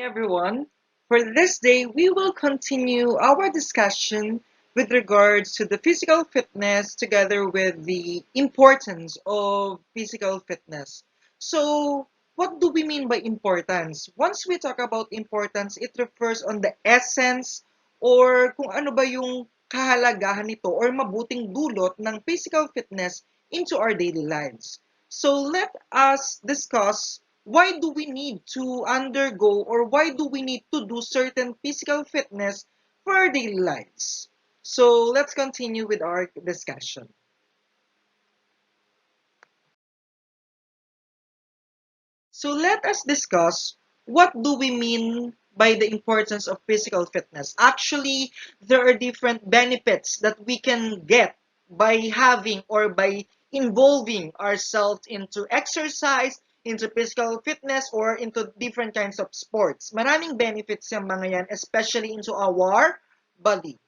everyone. For this day, we will continue our discussion with regards to the physical fitness together with the importance of physical fitness. So, what do we mean by importance? Once we talk about importance, it refers on the essence or kung ano ba yung kahalagahan nito or mabuting dulot ng physical fitness into our daily lives. So, let us discuss why do we need to undergo or why do we need to do certain physical fitness for our daily lives? So let's continue with our discussion. So let us discuss what do we mean by the importance of physical fitness. Actually, there are different benefits that we can get by having or by involving ourselves into exercise, into physical fitness, or into different kinds of sports. Maraming benefits yung mga yan, especially into our body.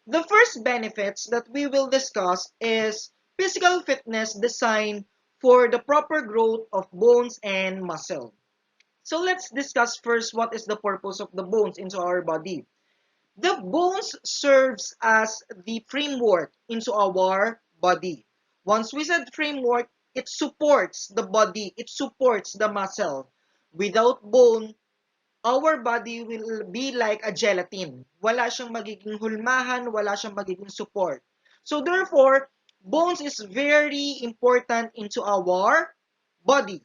The first benefits that we will discuss is physical fitness designed for the proper growth of bones and muscle. So let's discuss first what is the purpose of the bones into our body. The bones serves as the framework into our body. Once we said framework, it supports the body, it supports the muscle. Without bone, our body will be like a gelatin. Wala siyang magiging hulmahan, wala siyang magiging support. So therefore, bones is very important into our body.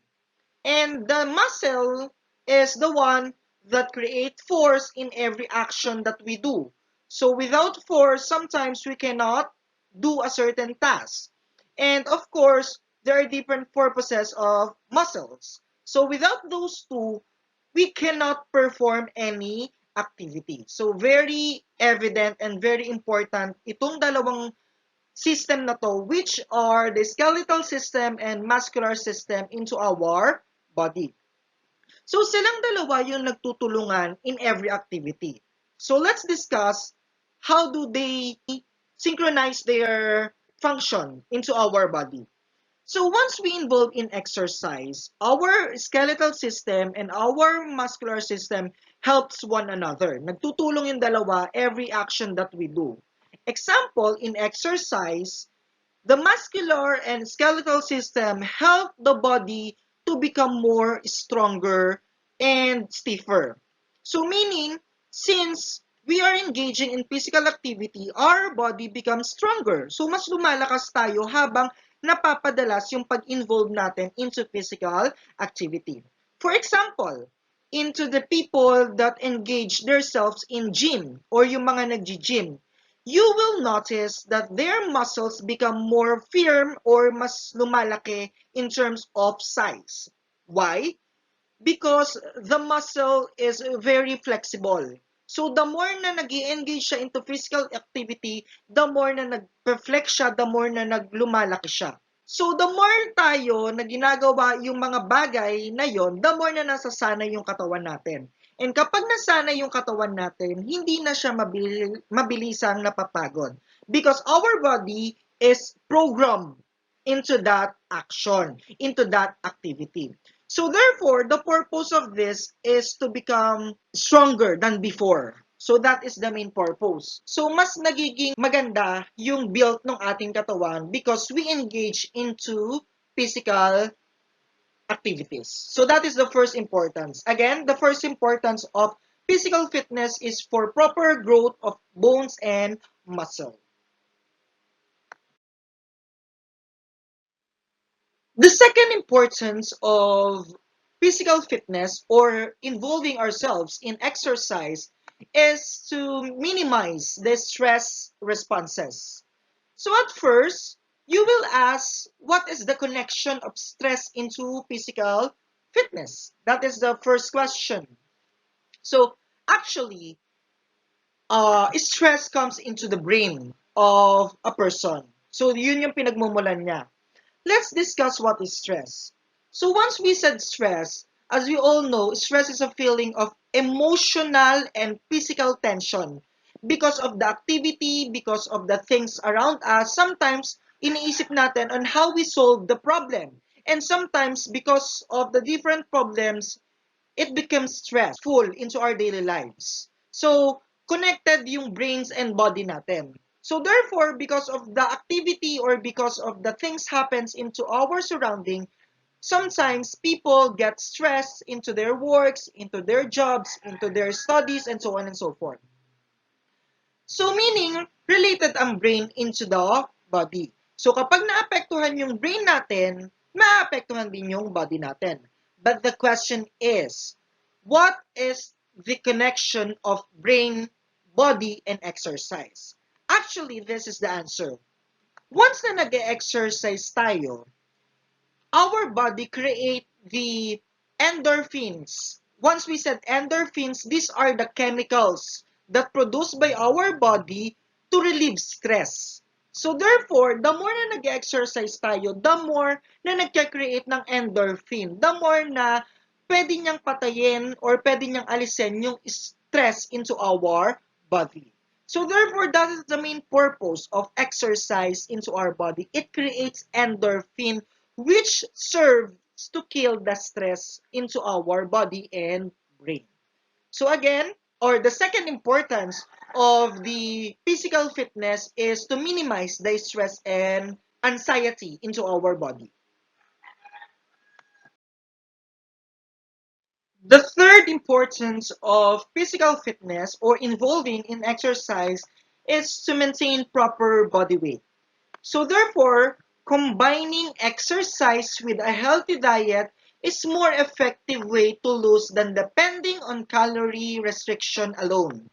And the muscle is the one that create force in every action that we do. So without force, sometimes we cannot do a certain task. And of course, there are different purposes of muscles. So without those two, we cannot perform any activity. So very evident and very important itong dalawang system na to, which are the skeletal system and muscular system into our body. So silang dalawa yung nagtutulungan in every activity. So let's discuss how do they synchronize their function into our body. So once we involve in exercise, our skeletal system and our muscular system helps one another. Nagtutulong yung dalawa every action that we do. Example, in exercise, the muscular and skeletal system help the body to become more stronger and stiffer. So meaning, since we are engaging in physical activity, our body becomes stronger. So mas lumalakas tayo habang napapadalas yung pag-involve natin into physical activity. For example, into the people that engage themselves in gym or yung mga nag-gym, you will notice that their muscles become more firm or mas lumalaki in terms of size. Why? Because the muscle is very flexible. So the more na nag-engage siya into physical activity, the more na nag-flex siya, the more na naglumalaki siya. So the more tayo na ginagawa yung mga bagay na yon, the more na nasasanay yung katawan natin. And kapag nasanay yung katawan natin, hindi na siya mabilisang napapagod. Because our body is programmed into that action, into that activity. So therefore, the purpose of this is to become stronger than before. So that is the main purpose. So mas nagiging maganda yung build ng ating katawan because we engage into physical activities. So that is the first importance. Again, the first importance of physical fitness is for proper growth of bones and muscle. The second importance of physical fitness or involving ourselves in exercise is to minimize the stress responses. So at first, you will ask, what is the connection of stress into physical fitness? That is the first question. So actually, stress comes into the brain of a person. So yun yung pinagmumulan niya. Let's discuss what is stress. So once we said stress, as we all know, stress is a feeling of emotional and physical tension because of the activity, because of the things around us. Sometimes, iniisip natin on how we solve the problem. And sometimes, because of the different problems, it becomes stressful into our daily lives. So, connected yung brains and body natin. So therefore, because of the activity or because of the things happens into our surrounding, sometimes people get stressed into their works, into their jobs, into their studies, and so on and so forth. So meaning, related ang brain into the body. So kapag naapektuhan yung brain natin, maapektuhan din yung body natin. But the question is, what is the connection of brain, body, and exercise? Actually, this is the answer. Once na nag-exercise tayo, our body create the endorphins. Once we said endorphins, these are the chemicals that produced by our body to relieve stress. So therefore, the more na nag-exercise tayo, the more na nagka-create ng endorphin, the more na pwede niyang patayin or pwede niyang alisin yung stress into our body. So therefore, that is the main purpose of exercise into our body. It creates endorphin which serves to kill the stress into our body and brain. So again, or the second importance of the physical fitness is to minimize the stress and anxiety into our body. The third importance of physical fitness or involving in exercise is to maintain proper body weight. So therefore, combining exercise with a healthy diet is more effective way to lose than depending on calorie restriction alone.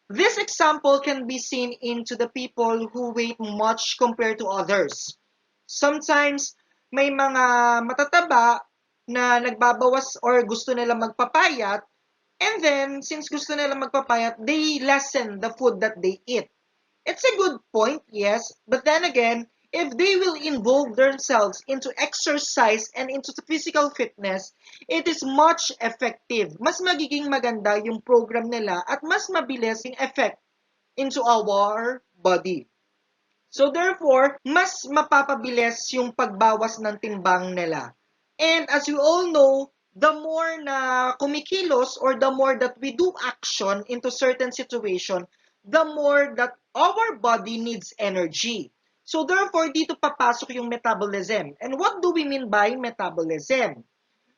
This example can be seen into the people who weigh much compared to others. Sometimes, may mga matataba na nagbabawas or gusto nila magpapayat, and then, since gusto nila magpapayat, they lessen the food that they eat. It's a good point, yes, but then again, if they will involve themselves into exercise and into physical fitness, it is much effective. Mas magiging maganda yung program nila at mas mabilis yung effect into our body. So therefore, mas mapapabilis yung pagbawas ng timbang nila. And as you all know, the more na kumikilos or the more that we do action into certain situation, the more that our body needs energy. So therefore, dito papasok yung metabolism. And what do we mean by metabolism?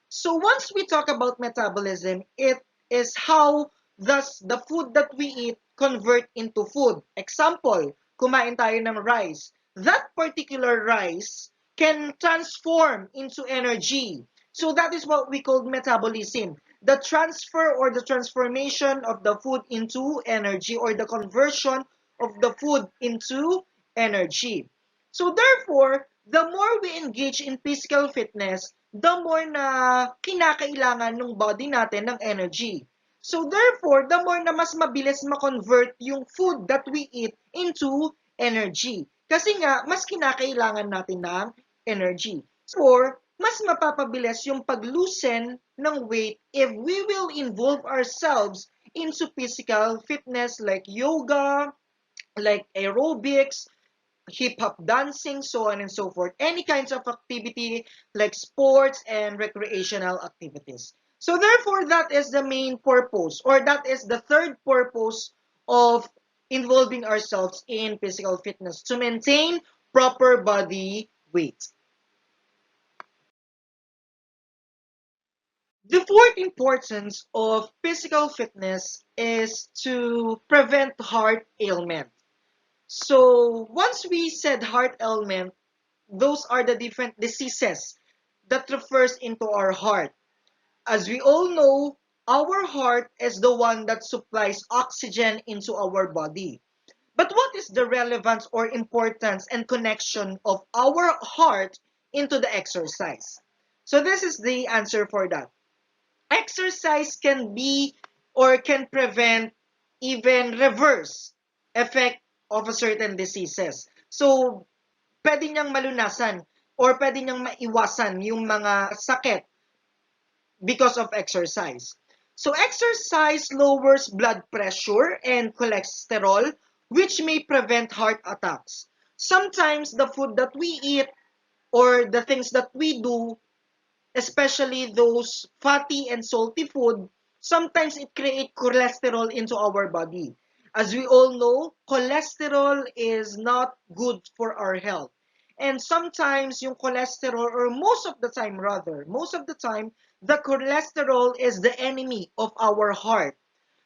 So once we talk about metabolism, it is how does the food that we eat convert into food. Example, kumain tayo ng rice. That particular rice can transform into energy. So that is what we call metabolism. The transfer or the transformation of the food into energy or the conversion of the food into energy. So therefore, the more we engage in physical fitness, the more na kinakailangan ng body natin ng energy. So therefore, the more na mas mabilis ma-convert yung food that we eat into energy. Kasi nga, mas kinakailangan natin ng energy. So, mas mapapabilis yung pag-loosen ng weight if we will involve ourselves into physical fitness like yoga, like aerobics, hip-hop dancing, so on and so forth. Any kinds of activity like sports and recreational activities. So therefore, that is the main purpose or that is the third purpose of involving ourselves in physical fitness to maintain proper body weight. The fourth importance of physical fitness is to prevent heart ailment. So once we said heart ailment, those are the different diseases that refers into our heart. As we all know, our heart is the one that supplies oxygen into our body. But what is the relevance or importance and connection of our heart into the exercise? So this is the answer for that. Exercise can be or can prevent even reverse effect of a certain diseases. So pwede niyang malunasan or pwede niyang maiwasan yung mga sakit because of exercise. So exercise lowers blood pressure and cholesterol, which may prevent heart attacks. Sometimes the food that we eat or the things that we do, especially those fatty and salty food, sometimes it creates cholesterol into our body. As we all know, cholesterol is not good for our health. And sometimes yung cholesterol, or most of the time rather, most of the time, the cholesterol is the enemy of our heart.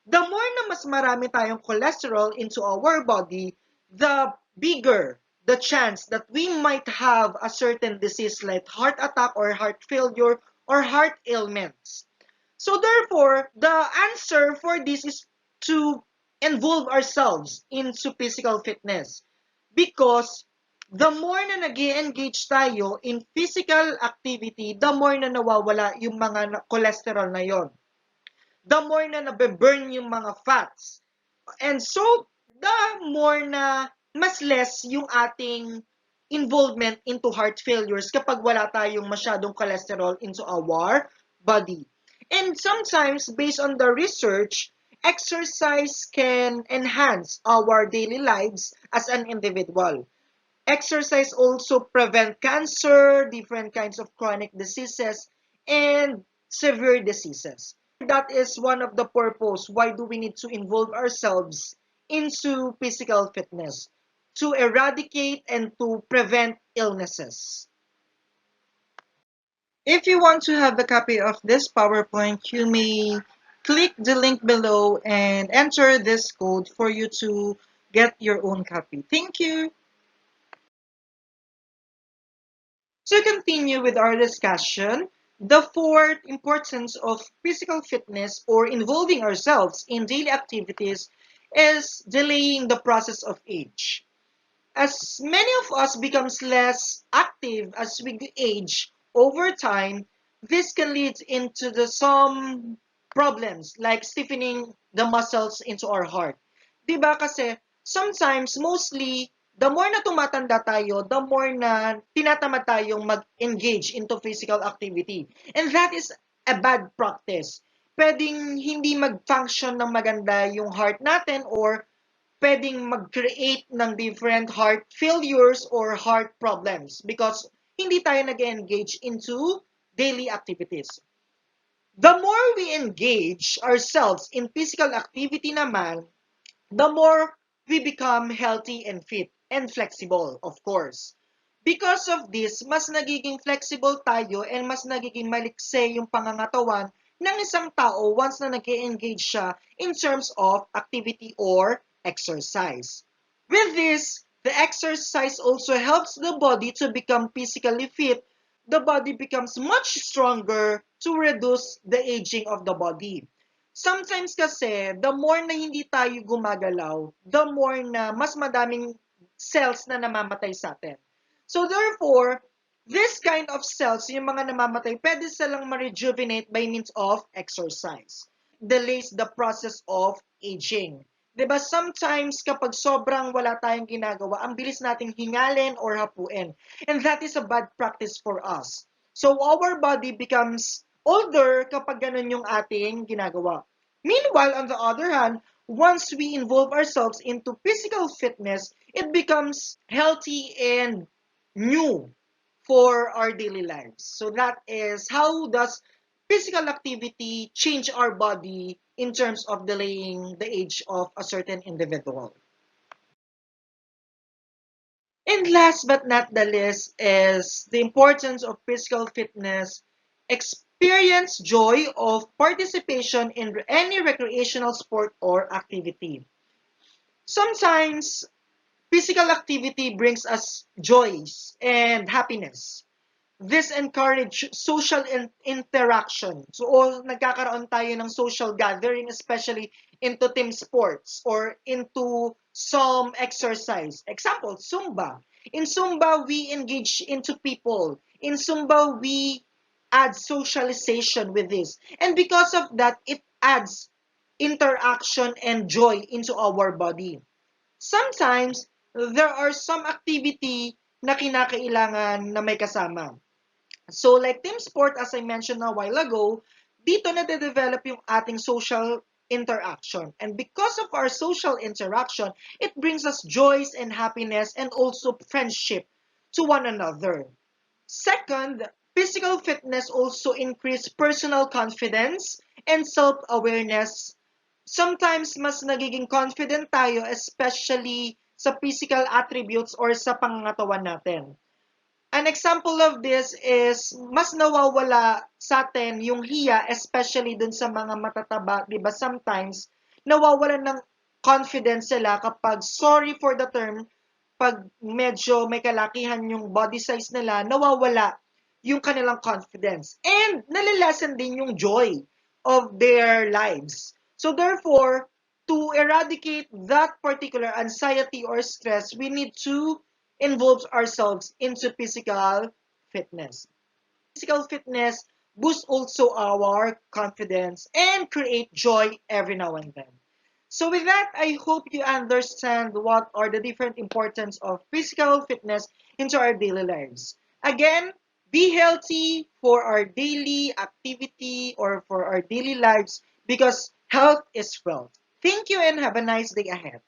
The more na mas marami tayong cholesterol into our body, the bigger the chance that we might have a certain disease like heart attack or heart failure or heart ailments. So therefore, the answer for this is to involve ourselves into physical fitness. Because the more na nag-engage tayo in physical activity, the more na nawawala yung mga cholesterol na yon, the more na nabe-burn yung mga fats. And so, the more na mas less yung ating involvement into heart failures kapag wala tayong masyadong cholesterol into our body. And sometimes, based on the research, exercise can enhance our daily lives as an individual. Exercise also prevent cancer, different kinds of chronic diseases, and severe diseases. That is one of the purpose why do we need to involve ourselves into physical fitness, to eradicate and to prevent illnesses. If you want to have a copy of this PowerPoint, you may click the link below and enter this code for you to get your own copy. Thank you. To continue with our discussion, the fourth importance of physical fitness or involving ourselves in daily activities is delaying the process of age. As many of us becomes less active as we age over time, this can lead into some problems like stiffening the muscles into our heart. 'Di ba kasi sometimes, mostly, the more na tumatanda tayo, the more na tinatamad tayong mag-engage into physical activity. And that is a bad practice. Pwedeng hindi mag-function ng maganda yung heart natin, or pwedeng mag-create ng different heart failures or heart problems because hindi tayo nag-engage into daily activities. The more we engage ourselves in physical activity naman, the more we become healthy and fit and flexible, of course. Because of this, mas nagiging flexible tayo and mas nagiging malikse yung pangangatawan ng isang tao once na nag-engage siya in terms of activity or exercise. With this, the exercise also helps the body to become physically fit. The body becomes much stronger to reduce the aging of the body. Sometimes kasi, the more na hindi tayo gumagalaw, the more na mas madaming cells na namamatay sa atin. So therefore, this kind of cells, yung mga namamatay, pwede silang ma-rejuvenate by means of exercise. Delays the process of aging. 'Di ba? Sometimes kapag sobrang wala tayong ginagawa, ang bilis nating hingalin or hapuin. And that is a bad practice for us. So our body becomes older kapag ganun yung ating ginagawa. Meanwhile, on the other hand, once we involve ourselves into physical fitness, it becomes healthy and new for our daily lives. So that is how does physical activity change our body in terms of delaying the age of a certain individual. And last but not the least is the importance of physical fitness. Experience joy of participation in any recreational sport or activity. Sometimes physical activity brings us joys and happiness. This encourage social interaction. So, nagkakaroon tayo ng social gathering, especially into team sports or into some exercise. Example, Zumba. In Zumba, we engage into people. In Zumba, we add socialization with this. And because of that, it adds interaction and joy into our body. Sometimes, there are some activity na kinakailangan na may kasama. So like team sport, as I mentioned a while ago, dito na de-develop yung ating social interaction. And because of our social interaction, it brings us joys and happiness and also friendship to one another. Second, Physical fitness also increase personal confidence and self-awareness. Sometimes mas nagiging confident tayo, especially sa physical attributes or sa pangangatawan natin. An example of this is mas nawawala sa atin yung hiya, especially dun sa mga matataba, 'di ba? Sometimes nawawalan ng confidence sila kapag, sorry for the term, pag medyo may kalakihan yung body size nila, nawawala yung kanilang confidence. And nalalasan din yung joy of their lives. So therefore, to eradicate that particular anxiety or stress, we need to involve ourselves into physical fitness. Physical fitness boosts also our confidence and create joy every now and then. So with that, I hope you understand what are the different importance of physical fitness into our daily lives. Again, be healthy for our daily activity or for our daily lives because health is wealth. Thank you and have a nice day ahead.